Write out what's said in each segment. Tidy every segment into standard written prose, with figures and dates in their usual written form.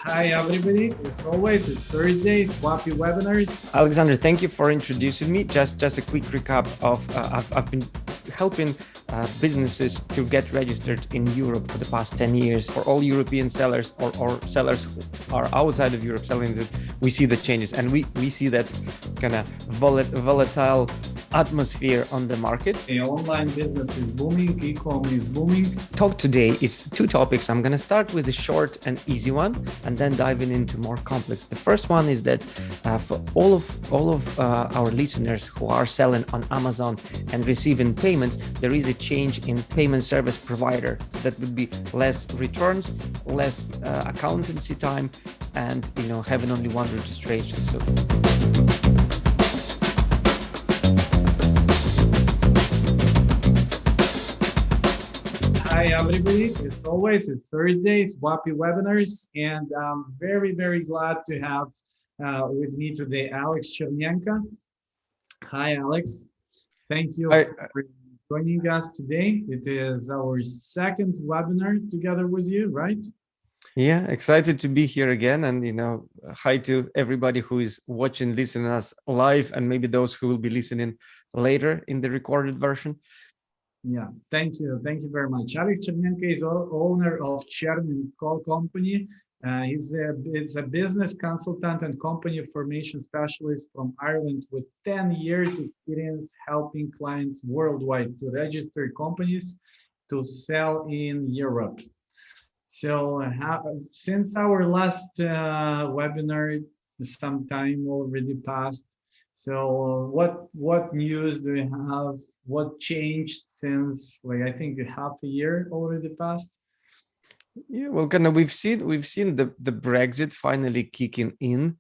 Hi, everybody. As always, it's Thursdays, WAPI webinars. Alexander, thank you for introducing me. Just a quick recap of I've been helping businesses to get registered in Europe for the past 10 years. For all European sellers or sellers who are outside of Europe selling it, we see the changes, and we see that kind of volatile atmosphere on the market. The online business is booming, e-com is booming. Talk today is two topics. I'm going to start with the short and easy one, and then diving into more complex. The first one is that for all of our listeners who are selling on Amazon and receiving payments, there is a change in payment service provider. So that would be less returns, less accountancy time, and having only one registration. So. Hi, everybody. As always, it's Thursdays, WAPI webinars, and I'm very, very glad to have with me today Alex Chernenko. Hi, Alex. Thank you for joining us today. It is our second webinar together with you, right? Yeah, excited to be here again, and hi to everybody who is watching, listening us live, and maybe those who will be listening later in the recorded version. Yeah, thank you very much. Alex Chernenko is owner of Chern Co company. It's a business consultant and company formation specialist from Ireland with 10 years experience helping clients worldwide to register companies to sell in Europe. So since our last webinar, some time already passed. So what news do we have? What changed since, I think half a year already passed? Yeah, well, we've seen the Brexit finally kicking in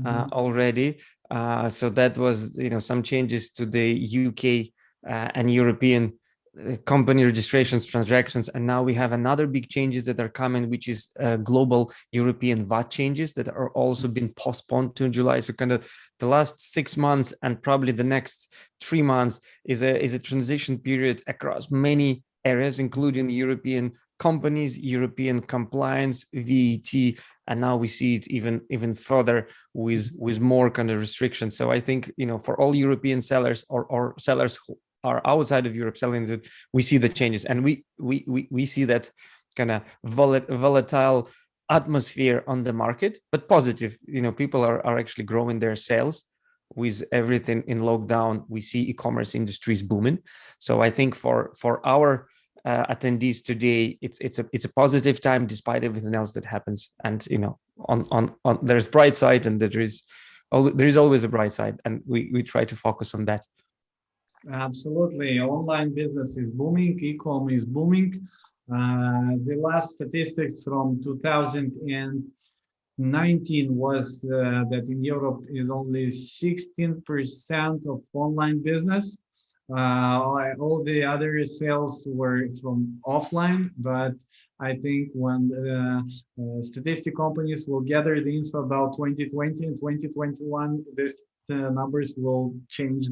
already. So that was some changes to the UK and European company registrations, transactions, and now we have another big changes that are coming, which is global European VAT changes that are also been postponed to July. So the last 6 months and probably the next 3 months is a transition period across many areas, including European companies, European compliance, VAT, and now we see it even further with more restrictions. So I think for all European sellers or sellers who are outside of Europe selling it, we see the changes, and we see that volatile atmosphere on the market, but positive. People are actually growing their sales with everything in lockdown. We see e-commerce industries booming. So I think for our attendees today, it's a positive time despite everything else that happens. And on there's bright side, and there is always a bright side, and we try to focus on that. Absolutely. Online business is booming, e-com is booming. The last statistics from 2019 was that in Europe is only 16% of online business. All the other sales were from offline, but I think when statistic companies will gather the info about 2020 and 2021, these numbers will change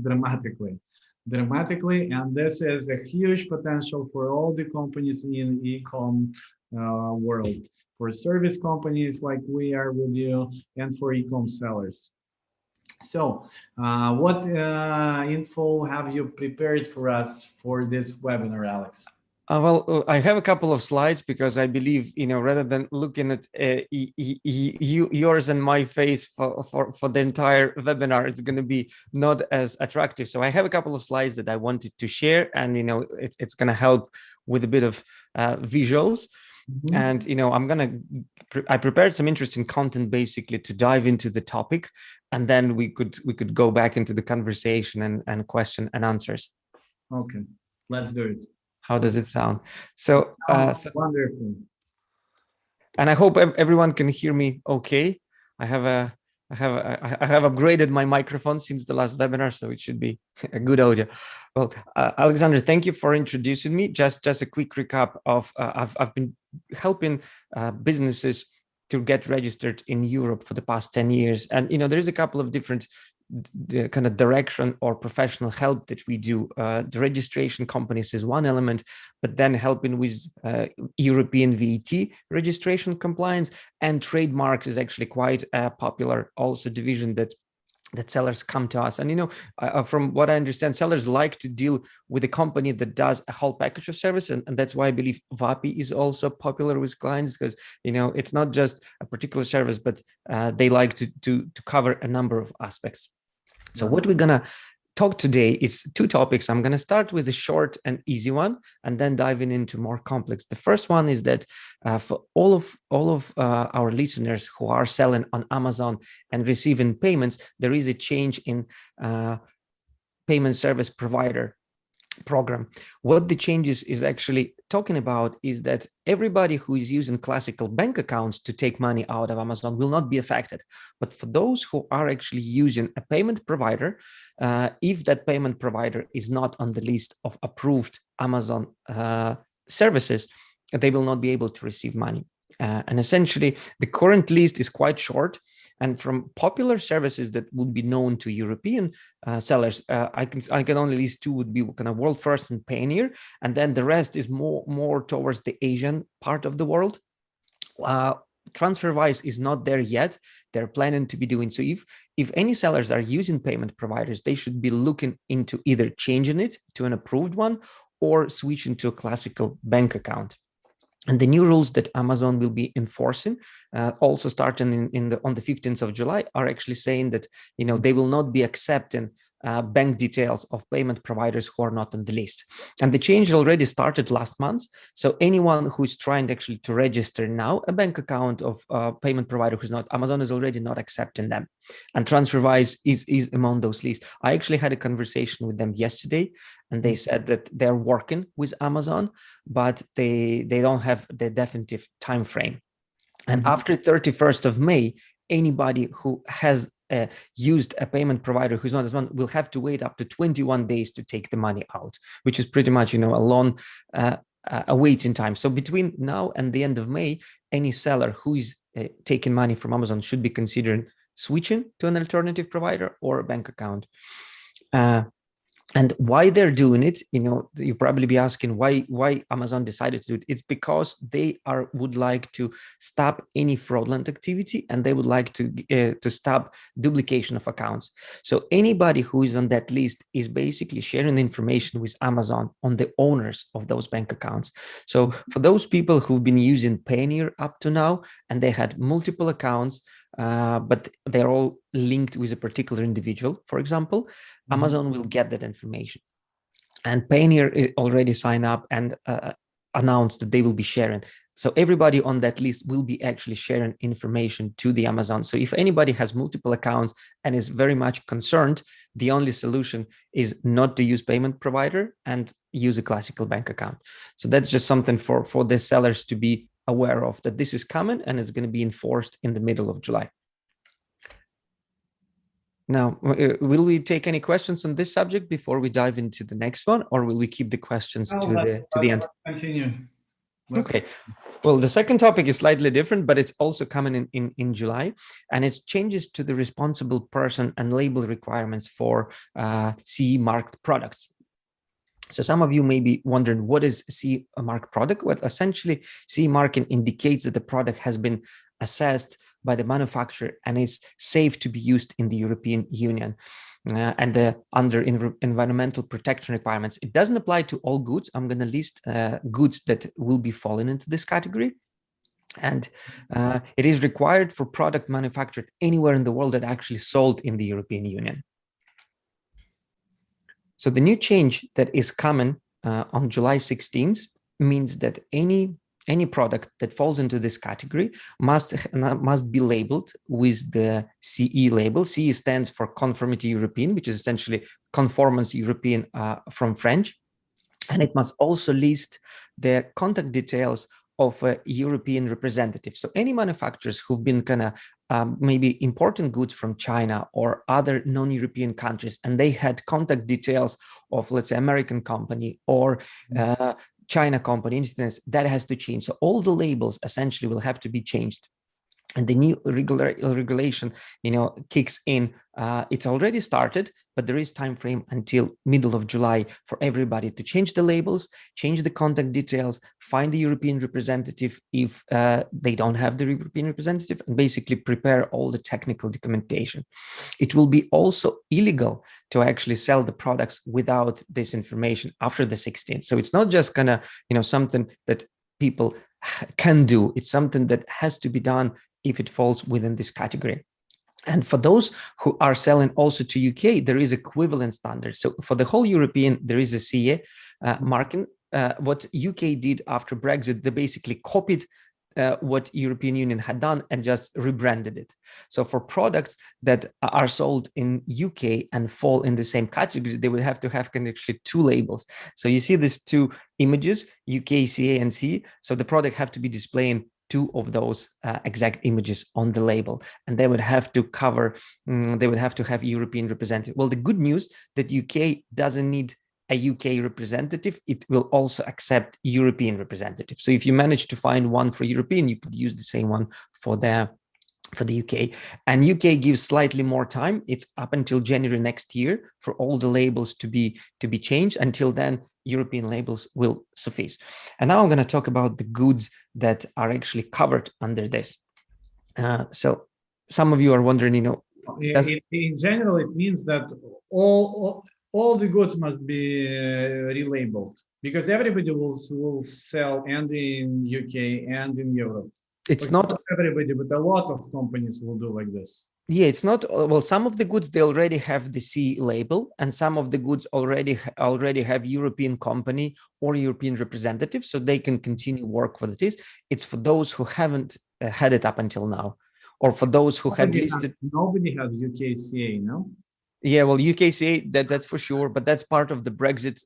dramatically, and this is a huge potential for all the companies in e-com world, for service companies like we are with you, and for e-com sellers. So what info have you prepared for us for this webinar, Alex? Well, I have a couple of slides because I believe, rather than looking at yours and my face for the entire webinar, it's going to be not as attractive. So I have a couple of slides that I wanted to share, and it's going to help with a bit of visuals. Mm-hmm. And I prepared some interesting content basically to dive into the topic, and then we could go back into the conversation and question and answers. Okay, let's do it. How does it sound? So, wonderful. And I hope everyone can hear me okay. I have upgraded my microphone since the last webinar, so it should be a good audio. Well, Alexander, thank you for introducing me. Just a quick recap of I've been helping businesses to get registered in Europe for the past 10 years, and there is a couple of different the kind of direction or professional help that we do. The registration companies is one element, but then helping with European VAT registration compliance, and trademarks is actually quite a popular also division that sellers come to us. And from what I understand, sellers like to deal with a company that does a whole package of service, and that's why I believe WAPI is also popular with clients, because it's not just a particular service, but they like to cover a number of aspects. So what we're gonna talk today is two topics. I'm going to start with a short and easy one, and then diving into more complex. The first one is that for all of our listeners who are selling on Amazon and receiving payments, there is a change in payment service provider program. What the changes is actually talking about is that everybody who is using classical bank accounts to take money out of Amazon will not be affected. But for those who are actually using a payment provider, if that payment provider is not on the list of approved Amazon services, they will not be able to receive money. And essentially, the current list is quite short. And from popular services that would be known to European sellers, I can only list two would be kind of World First and Payoneer, and then the rest is more towards the Asian part of the world. TransferWise is not there yet. They're planning to be doing so. If any sellers are using payment providers, they should be looking into either changing it to an approved one or switching to a classical bank account. And the new rules that Amazon will be enforcing, also starting on the 15th of July, are actually saying that they will not be accepting bank details of payment providers who are not on the list. And the change already started last month. So anyone who is trying actually to register now a bank account of a payment provider who's not, Amazon is already not accepting them. And TransferWise is among those lists. I actually had a conversation with them yesterday, and they said that they're working with Amazon, but they don't have the definitive time frame. And after 31st of May, anybody who has used a payment provider who's not as one will have to wait up to 21 days to take the money out, which is pretty much a long a waiting time. So between now and the end of May, any seller who is taking money from Amazon should be considering switching to an alternative provider or a bank account. And why they're doing it, you probably be asking why Amazon decided to do it. It's because they would like to stop any fraudulent activity, and they would like to stop duplication of accounts. So anybody who is on that list is basically sharing information with Amazon on the owners of those bank accounts. So for those people who've been using Payoneer up to now, and they had multiple accounts, but they're all linked with a particular individual, for example, Amazon will get that information. And Payoneer already signed up and announced that they will be sharing. So everybody on that list will be actually sharing information to the Amazon. So if anybody has multiple accounts and is very much concerned, the only solution is not to use payment provider and use a classical bank account. So that's just something for the sellers to be aware of, that this is coming and it's going to be enforced in the middle of July. Now, will we take any questions on this subject before we dive into the next one, or will we keep the questions to the end? Continue. Okay. Well, the second topic is slightly different, but it's also coming in July, and it's changes to the responsible person and label requirements for CE marked products. So some of you may be wondering, what is CE mark product? Well, essentially, CE marking indicates that the product has been assessed by the manufacturer and is safe to be used in the European Union and under environmental protection requirements. It doesn't apply to all goods. I'm going to list goods that will be falling into this category. And it is required for product manufactured anywhere in the world that actually sold in the European Union. So the new change that is coming on July 16th means that any product that falls into this category must be labeled with the CE label. CE stands for Conformity European, which is essentially Conformance European from French. And it must also list the contact details of a European representative. So any manufacturers who've been kind of maybe importing goods from China or other non-European countries, and they had contact details of, let's say, American company or China company, instance, that has to change. So all the labels essentially will have to be changed. and the new regulation, kicks in. It's already started, but there is time frame until middle of July for everybody to change the labels, change the contact details, find the European representative if they don't have the European representative, and basically prepare all the technical documentation. It will be also illegal to actually sell the products without this information after the 16th. So it's not just gonna, something that people can do. It's something that has to be done if it falls within this category. And for those who are selling also to UK, there is equivalent standards. So for the whole European, there is a CE marking. What UK did after Brexit, they basically copied what European Union had done and just rebranded it. So for products that are sold in UK and fall in the same category, they would have to have actually two labels. So you see these two images, UKCA and CE. So the product have to be displaying two of those exact images on the label, and they would have to cover, they would have to have European representative. Well, the good news that UK doesn't need a UK representative, it will also accept European representative. So if you manage to find one for European, you could use the same one for the UK. And UK gives slightly more time. It's up until January next year for all the labels to be changed. Until then, European labels will suffice. And now I'm going to talk about the goods that are actually covered under this. So some of you are wondering, in general, it means that all the goods must be relabeled, because everybody will sell and in UK and in Europe. It's not everybody, but a lot of companies will do like this. Yeah, it's not, well, some of the goods, they already have the CE label, and some of the goods already have European company or European representative, so they can continue work for this. It's for those who haven't had it up until now, or for those who had listed. Nobody has UKCA, no? Yeah, well, UKCA, that's for sure, but that's part of the Brexit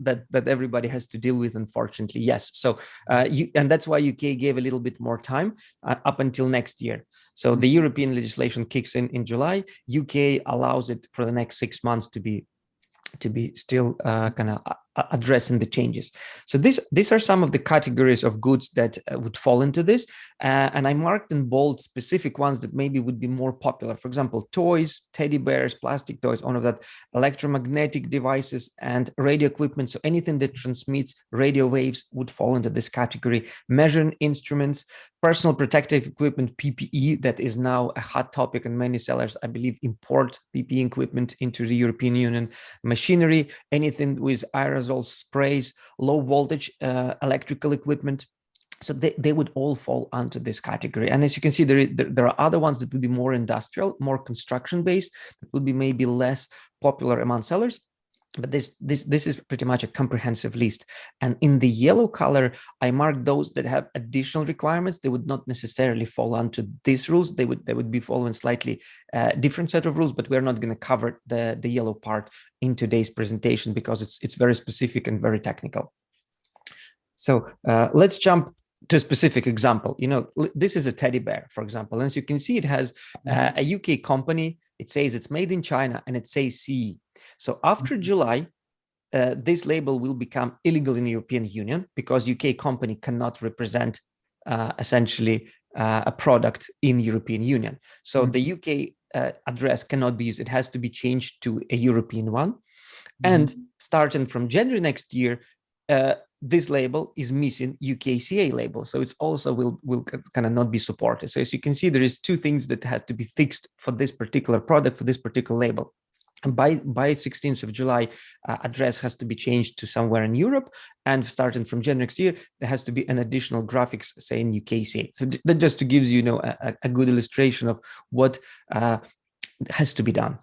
that everybody has to deal with, unfortunately. Yes, so and that's why UK gave a little bit more time up until next year. So the European legislation kicks in July. UK allows it for the next 6 months to be still kind of addressing the changes. So these are some of the categories of goods that would fall into this. And I marked in bold specific ones that maybe would be more popular. For example, toys, teddy bears, plastic toys, all of that, electromagnetic devices and radio equipment. So anything that transmits radio waves would fall into this category. Measuring instruments, personal protective equipment, PPE, that is now a hot topic, and many sellers, I believe, import PPE equipment into the European Union. Machinery, anything with aerosol sprays, low voltage electrical equipment. So they would all fall under this category. And as you can see, there are other ones that would be more industrial, more construction based, that would be maybe less popular among sellers. But this is pretty much a comprehensive list. And in the yellow color, I marked those that have additional requirements. They would not necessarily fall onto these rules. They would be following slightly different set of rules, but we're not going to cover the yellow part in today's presentation because it's very specific and very technical. So let's jump to a specific example. This is a teddy bear, for example. And as you can see, it has a UK company. It says it's made in China, and it says CE. So after July, this label will become illegal in the European Union because UK company cannot represent essentially a product in European Union. So the UK address cannot be used. It has to be changed to a European one. And starting from January next year, this label is missing UKCA label. So it's also will kind of not be supported. So as you can see, there is two things that had to be fixed for this particular product, for this particular label. And by 16th of July, address has to be changed to somewhere in Europe. And starting from January next year, there has to be an additional graphics saying UKCA. So that just to gives you, a good illustration of what has to be done.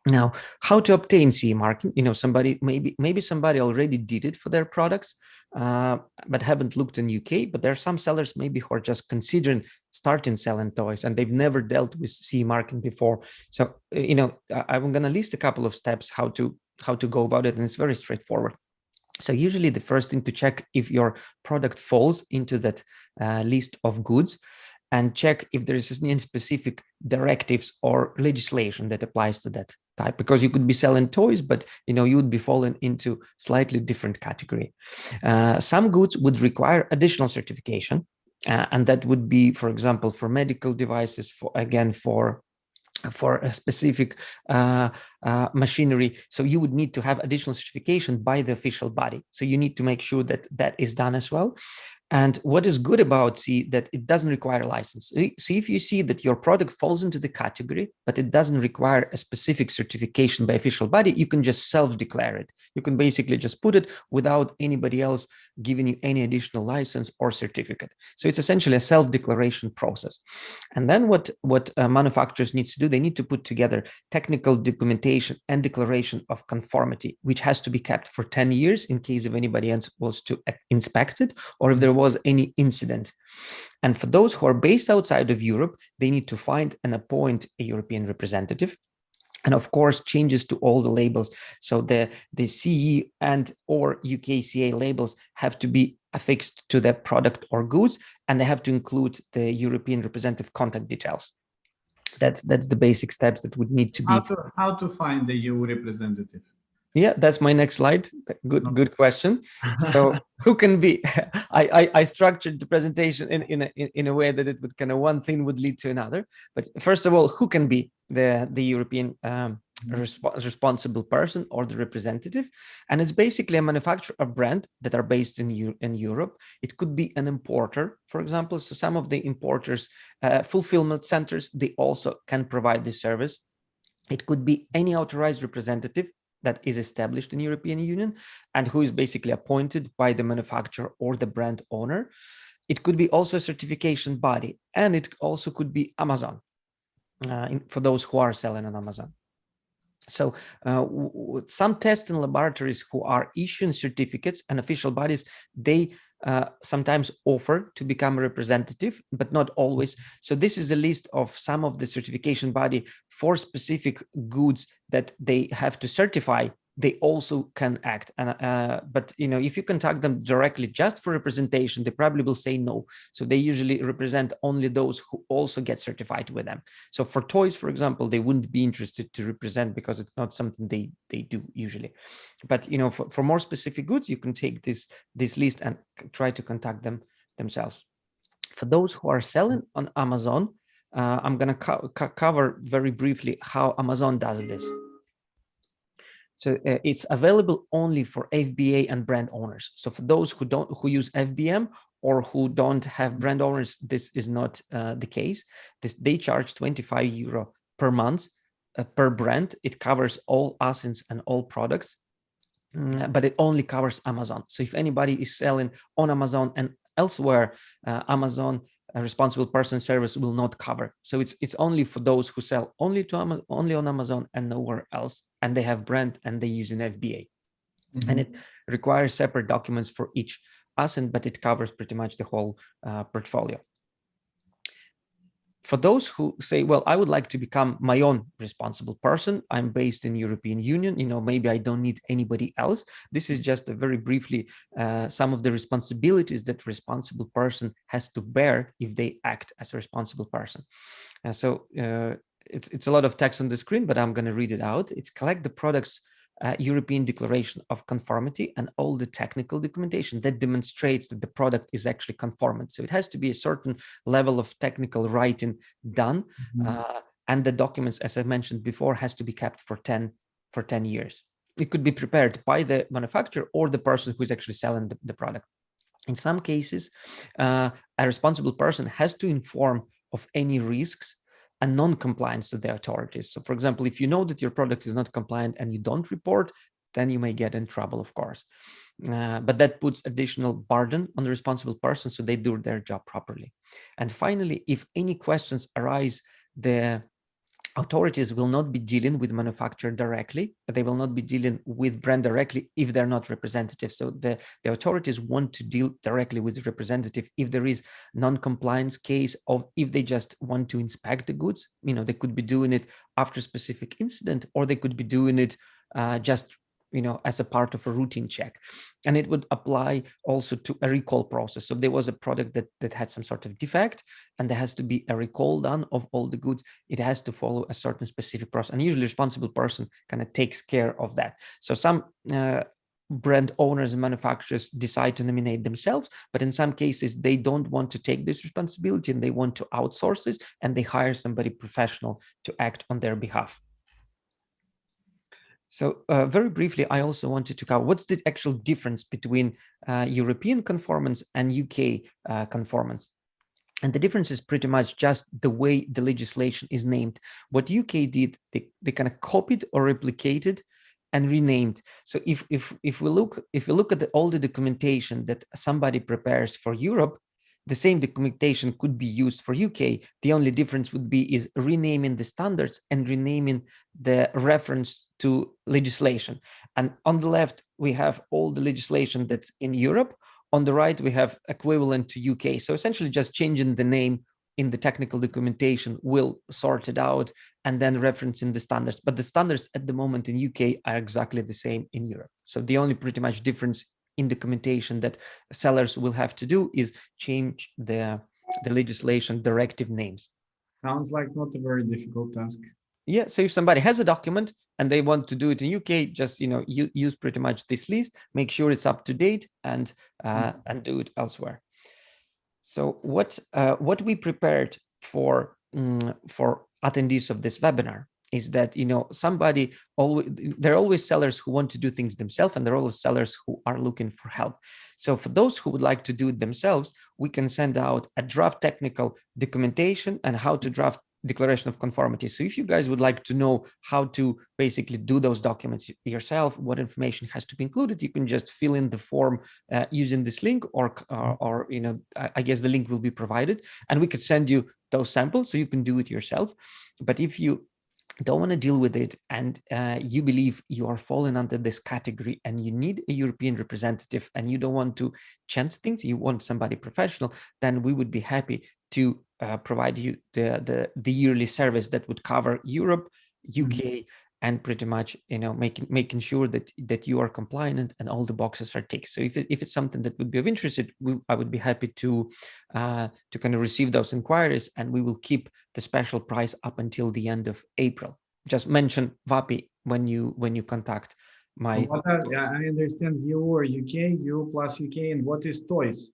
Now, how to obtain CE marking? Somebody maybe somebody already did it for their products, but haven't looked in UK. But there are some sellers maybe who are just considering starting selling toys, and they've never dealt with CE marking before. So, I'm going to list a couple of steps how to go about it, and it's very straightforward. So usually the first thing to check if your product falls into that list of goods, and check if there is any specific directives or legislation that applies to that type, because you could be selling toys, but you would be falling into slightly different category. Some goods would require additional certification. And that would be, for example, for medical devices, for a specific machinery. So you would need to have additional certification by the official body. So you need to make sure that that is done as well. And what is good about CE that it doesn't require a license. So if you see that your product falls into the category, but it doesn't require a specific certification by official body, you can just self-declare it. You can basically just put it without anybody else giving you any additional license or certificate. So it's essentially a self-declaration process. And then what manufacturers need to do, they need to put together technical documentation and declaration of conformity, which has to be kept for 10 years in case if anybody else was to inspect it, or if there was any incident. And for those who are based outside of Europe, they need to find and appoint a European representative. And of course, changes to all the labels. So the CE and or UKCA labels have to be affixed to the product or goods, and they have to include the European representative contact details. That's the basic steps that would need to be. How to find the EU representative? Yeah, that's my next slide. Good question. So who can be? I structured the presentation in a way that it would kind of one thing would lead to another. But first of all, who can be the European responsible person or the representative? And it's basically a manufacturer, a brand that are based in Europe. It could be an importer, for example. So some of the importers, fulfillment centers, they also can provide this service. It could be any authorized representative that is established in the European Union and who is basically appointed by the manufacturer or the brand owner. It could be also a certification body, and it also could be Amazon for those who are selling on Amazon. So some testing laboratories who are issuing certificates and official bodies, they sometimes offer to become a representative, but not always. So this is a list of some of the certification body for specific goods that they have to certify. They also can act, but if you contact them directly just for representation, they probably will say no. So they usually represent only those who also get certified with them. So for toys, for example, they wouldn't be interested to represent because it's not something they do usually. But for more specific goods, you can take this list and try to contact them themselves. For those who are selling on Amazon, I'm going to cover very briefly how Amazon does this. So it's available only for FBA and brand owners. So for those who use FBM or who don't have brand owners, this is not the case. They charge €25 per month per brand. It covers all ASINs and all products, but it only covers Amazon. So if anybody is selling on Amazon and elsewhere, Amazon responsible person service will not cover. So it's only for those who sell only on Amazon and nowhere else, and they have brand and they use an FBA. And it requires separate documents for each ASIN, but it covers pretty much the whole portfolio. For those who say, well, I would like to become my own responsible person, I'm based in European Union, maybe I don't need anybody else. This is just a very briefly some of the responsibilities that responsible person has to bear if they act as a responsible person. So it's a lot of text on the screen, but I'm going to read it out. It's collect the products European Declaration of Conformity and all the technical documentation that demonstrates that the product is actually conformant. So it has to be a certain level of technical writing done, and the documents, as I mentioned before, has to be kept for 10 years. It could be prepared by the manufacturer or the person who is actually selling the product. In some cases, a responsible person has to inform of any risks and non-compliance to the authorities. So for example, if you know that your product is not compliant and you don't report, then you may get in trouble, of course. But that puts additional burden on the responsible person so they do their job properly. And finally, if any questions arise, the authorities will not be dealing with manufacturer directly, but they will not be dealing with brand directly if they're not representative. So the authorities want to deal directly with the representative if there is non-compliance case, of if they just want to inspect the goods. They could be doing it after a specific incident, or they could be doing it just as a part of a routine check. And it would apply also to a recall process. So there was a product that had some sort of defect and there has to be a recall done of all the goods. It has to follow a certain specific process, and usually responsible person kind of takes care of that. So some brand owners and manufacturers decide to nominate themselves, but in some cases they don't want to take this responsibility and they want to outsource this, and they hire somebody professional to act on their behalf. So very briefly, I also wanted to cover what's the actual difference between European conformance and UK conformance. And the difference is pretty much just the way the legislation is named. What UK did, they kind of copied or replicated and renamed. So if we look at all the documentation that somebody prepares for Europe, the same documentation could be used for UK. The only difference would be is renaming the standards and renaming the reference to legislation. And on the left, we have all the legislation that's in Europe. On the right, we have equivalent to UK. So essentially just changing the name in the technical documentation will sort it out and then referencing the standards. But the standards at the moment in UK are exactly the same in Europe. So the only pretty much difference in documentation that sellers will have to do is change the legislation directive names. Sounds like not a very difficult task. Yeah, so if somebody has a document and they want to do it in UK, just use pretty much this list, make sure it's up to date, and do it elsewhere. So what we prepared for attendees of this webinar is that there are always sellers who want to do things themselves, and there are always sellers who are looking for help. So for those who would like to do it themselves, we can send out a draft technical documentation and how to draft Declaration of Conformity. So if you guys would like to know how to basically do those documents yourself, what information has to be included, you can just fill in the form using this link, or I guess the link will be provided, and we could send you those samples so you can do it yourself. But if you don't want to deal with it and you believe you are falling under this category and you need a European representative and you don't want to chance things, you want somebody professional, then we would be happy to provide you the yearly service that would cover Europe, UK, and pretty much making sure that you are compliant and all the boxes are ticked. So if it's something that would be of interest, I would be happy to kind of receive those inquiries, and we will keep the special price up until the end of April. Just mention WAPI when you contact my. I understand EU or UK, EU plus UK, and what is toys?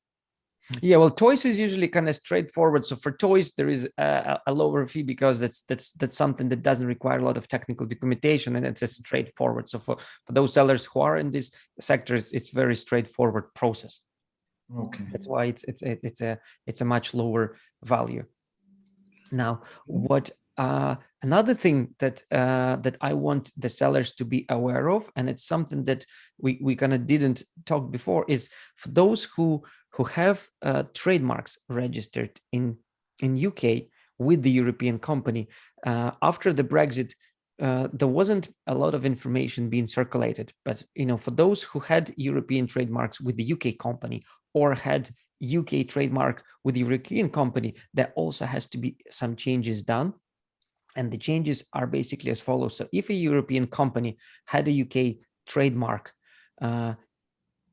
Yeah, well, toys is usually kind of straightforward. So for toys, there is a lower fee because that's something that doesn't require a lot of technical documentation, and it's a straightforward. So for those sellers who are in this sector, it's very straightforward process. Okay, that's why it's a much lower value. Now, what another thing that I want the sellers to be aware of, and it's something that we kind of didn't talk before, is for those who have trademarks registered in UK with the European company. After the Brexit, there wasn't a lot of information being circulated, but for those who had European trademarks with the UK company or had UK trademark with the European company, there also has to be some changes done. And the changes are basically as follows. So if a European company had a UK trademark,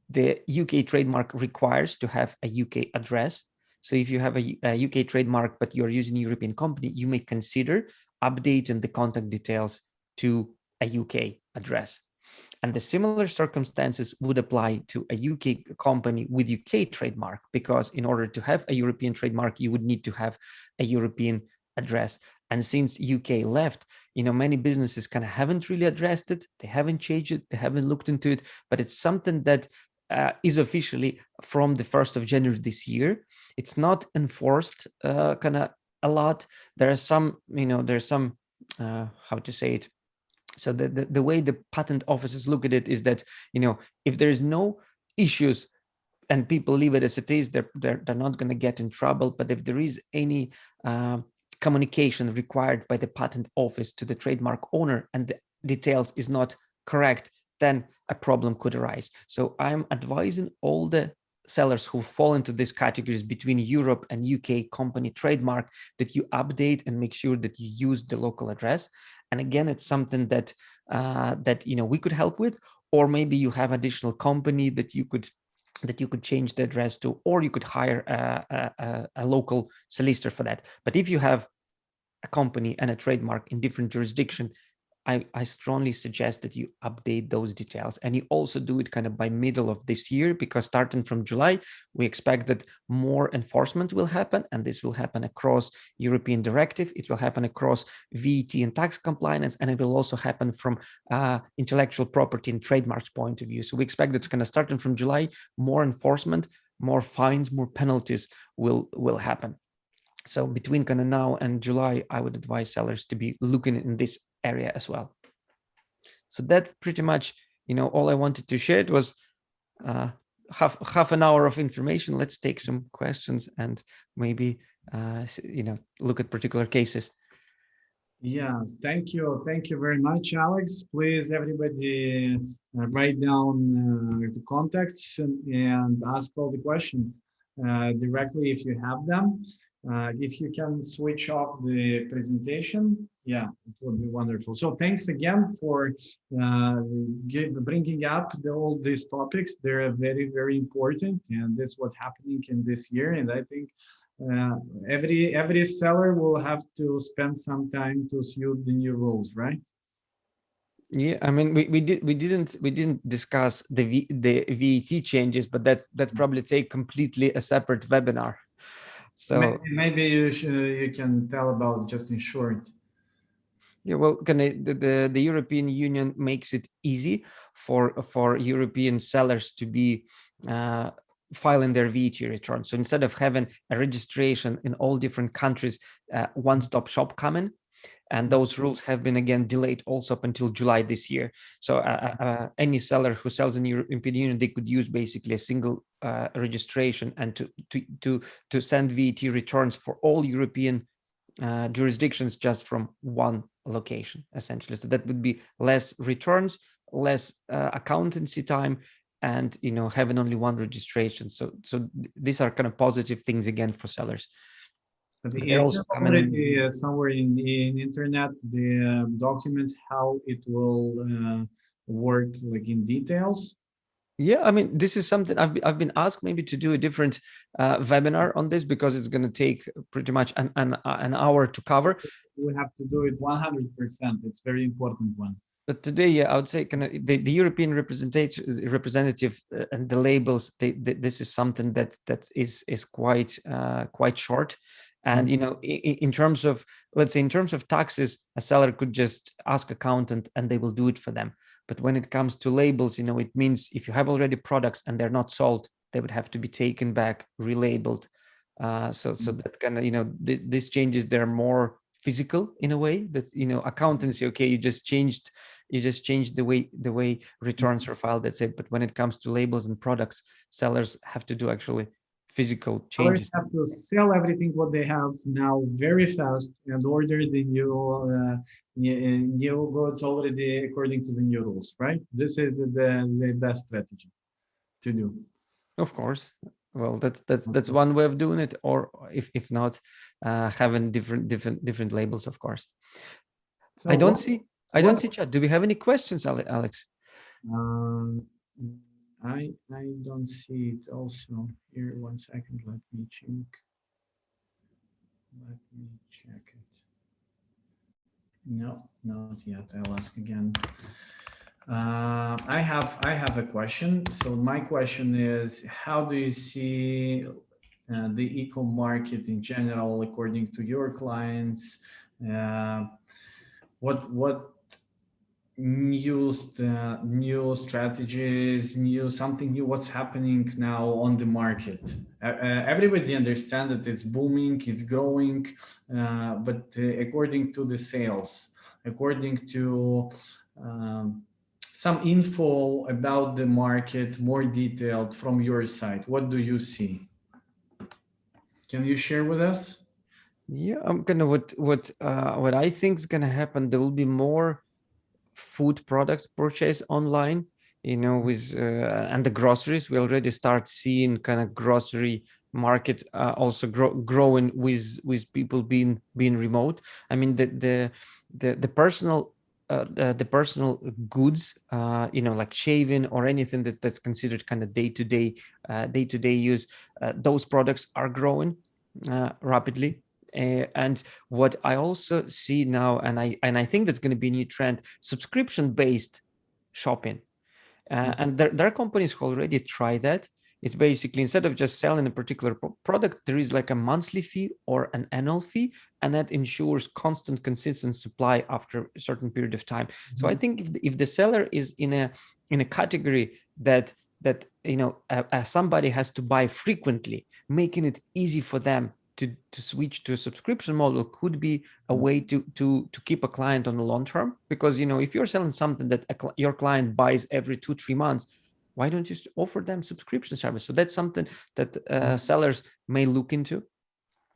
the UK trademark requires to have a UK address. So if you have a UK trademark, but you're using a European company, you may consider updating the contact details to a UK address. And the similar circumstances would apply to a UK company with UK trademark, because in order to have a European trademark, you would need to have a European address. And since UK left, many businesses kind of haven't really addressed it. They haven't changed it. They haven't looked into it. But it's something that is officially from the 1st of January this year. It's not enforced kind of a lot. There are some, how to say it. So the way the patent offices look at it is that, if there is no issues and people leave it as it is, they're not going to get in trouble. But if there is any communication required by the patent office to the trademark owner and the details is not correct, then a problem could arise. So I'm advising all the sellers who fall into these categories between Europe and UK company trademark that you update and make sure that you use the local address. And again, it's something that we could help with, or maybe you have additional company that you could change the address to, or you could hire a local solicitor for that. But if you have a company and a trademark in different jurisdiction, I strongly suggest that you update those details, and you also do it kind of by middle of this year, because starting from July, we expect that more enforcement will happen, and this will happen across European directive. It will happen across VAT and tax compliance, and it will also happen from intellectual property and trademarks point of view. So we expect that kind of starting from July, more enforcement, more fines, more penalties will happen. So between kind of now and July, I would advise sellers to be looking in this area as well. So that's pretty much, all I wanted to share. It was half an hour of information. Let's take some questions and maybe look at particular cases. Yeah, thank you. Thank you very much, Alex. Please, everybody, write down the contacts and ask all the questions directly if you have them. If you can switch off the presentation, yeah, it would be wonderful. So thanks again for bringing up all these topics. They're very, very important, and this is what's happening in this year. And I think every seller will have to spend some time to suit the new rules, right? Yeah, I mean, we didn't discuss the VAT changes, but that's probably take completely a separate webinar. So maybe you can tell about just in short. Yeah, well, the European Union makes it easy for European sellers to be filing their VAT returns. So instead of having a registration in all different countries, one-stop shop coming, and those rules have been again delayed also up until July this year. So any seller who sells in European Union, they could use basically a single registration and to send VAT returns for all European jurisdictions just from one location, essentially. So that would be less returns, less accountancy time, and having only one registration. So these are kind of positive things again for sellers. They're also already somewhere in internet the documents how it will work like in details. Yeah, I mean, this is something I've been asked maybe to do a different webinar on this, because it's going to take pretty much an hour to cover. We have to do it 100%. It's very important one. But today, yeah, I would say kind of the European representative and the labels. This is something that is quite short. And in terms of, let's say, in terms of taxes, a seller could just ask accountant and they will do it for them. But when it comes to labels, it means if you have already products and they're not sold, they would have to be taken back, relabeled. So that kind of, these changes, they're more physical in a way. That accountancy, okay, you just changed the way returns are filed, that's it. But when it comes to labels and products, sellers have to do actually physical changes. Sellers have to sell everything what they have now very fast and order the new goods already according to the new rules, right? This is the best strategy to do. Of course. Well, that's one way of doing it, or if not, having different labels, of course. So I don't see chat. Do we have any questions, Alex? I don't see it also here. 1 second, let me check. Let me check it. No, not yet. I'll ask again. I have a question. So my question is, how do you see the eco market in general according to your clients? What new strategies, something new, what's happening now on the market? Everybody understands that it's booming, it's growing, but according to the sales, according to some info about the market, more detailed from your side, what do you see? Can you share with us? Yeah, I'm gonna what I think is gonna happen. There will be more food products purchased online, with and the groceries. We already start seeing kind of grocery market also growing with people being remote. I mean, the personal the personal goods, like shaving or anything that's considered kind of day-to-day use, those products are growing rapidly. And what I also see now, and I think that's going to be a new trend, subscription-based shopping. And there are companies who already try that. It's basically, instead of just selling a particular product, there is like a monthly fee or an annual fee, and that ensures constant, consistent supply after a certain period of time. So I think if the seller is in a category that somebody has to buy frequently, making it easy for them to switch to a subscription model could be a way to keep a client on the long term. Because if you're selling something that your client buys every 2-3 months, why don't you offer them subscription service? So that's something that sellers may look into,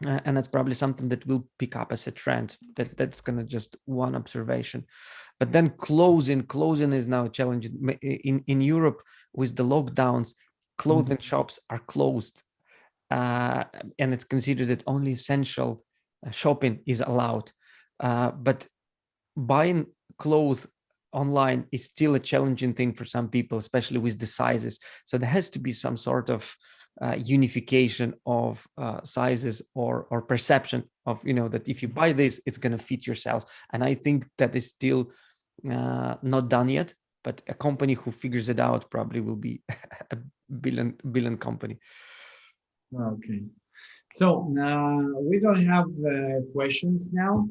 and that's probably something that will pick up as a trend. That's gonna just one observation. But then clothing is now challenging in Europe with the lockdowns. Clothing shops are closed, and it's considered that only essential shopping is allowed. But buying clothes online is still a challenging thing for some people, especially with the sizes. So there has to be some sort of unification of sizes or perception of, that if you buy this, it's going to fit yourself. And I think that is still not done yet, but a company who figures it out probably will be a billion company. Okay. So we don't have questions now.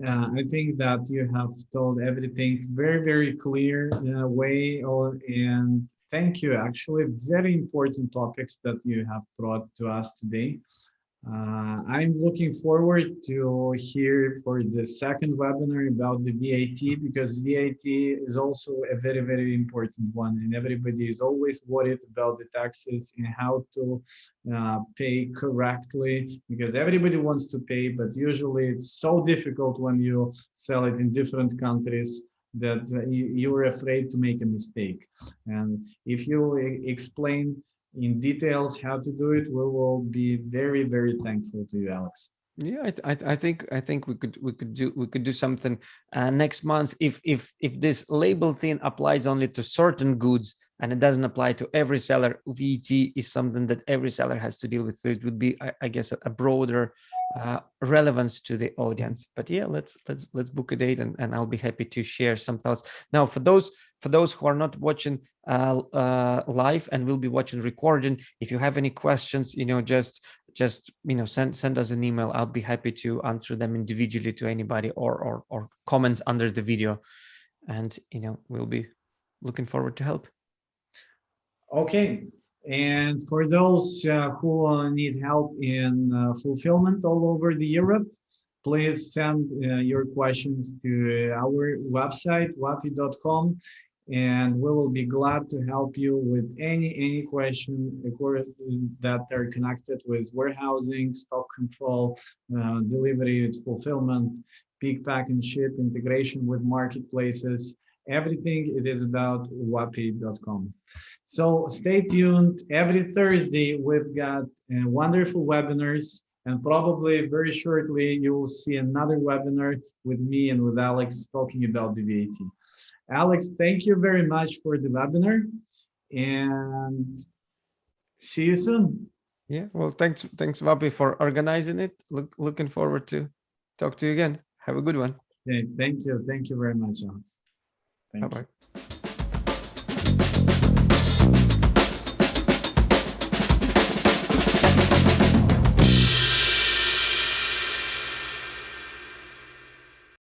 I think that you have told everything very, very clear way, and thank you. Actually, very important topics that you have brought to us today. I'm looking forward to hear for the second webinar about the VAT, because VAT is also a very, very important one, and everybody is always worried about the taxes and how to pay correctly, because everybody wants to pay, but usually it's so difficult when you sell it in different countries that you're afraid to make a mistake. And if you explain in details how to do it, we will be very, very thankful to you, Alex. Yeah, I think we could do something next month. If this label thing applies only to certain goods and it doesn't apply to every seller, VAT is something that every seller has to deal with. So it would be, I guess, a broader relevance to the audience. But yeah, let's book a date, and I'll be happy to share some thoughts. Now, for those who are not watching live and will be watching recording, if you have any questions, just send us an email. I'll be happy to answer them individually to anybody, or comments under the video, and we'll be looking forward to help. Okay. And for those who need help in fulfillment all over the Europe, please send your questions to our website, wapi.com, and we will be glad to help you with any question that are connected with warehousing, stock control, delivery, fulfillment, pick, pack, and ship, integration with marketplaces. Everything it is about wapi.com. So stay tuned. Every Thursday, we've got wonderful webinars, and probably very shortly, you will see another webinar with me and with Alex talking about the VAT. Alex, thank you very much for the webinar, and see you soon. Yeah, well, thanks, WAPI, for organizing it. Looking forward to talk to you again. Have a good one. Okay, thank you very much, Alex. Bye-bye.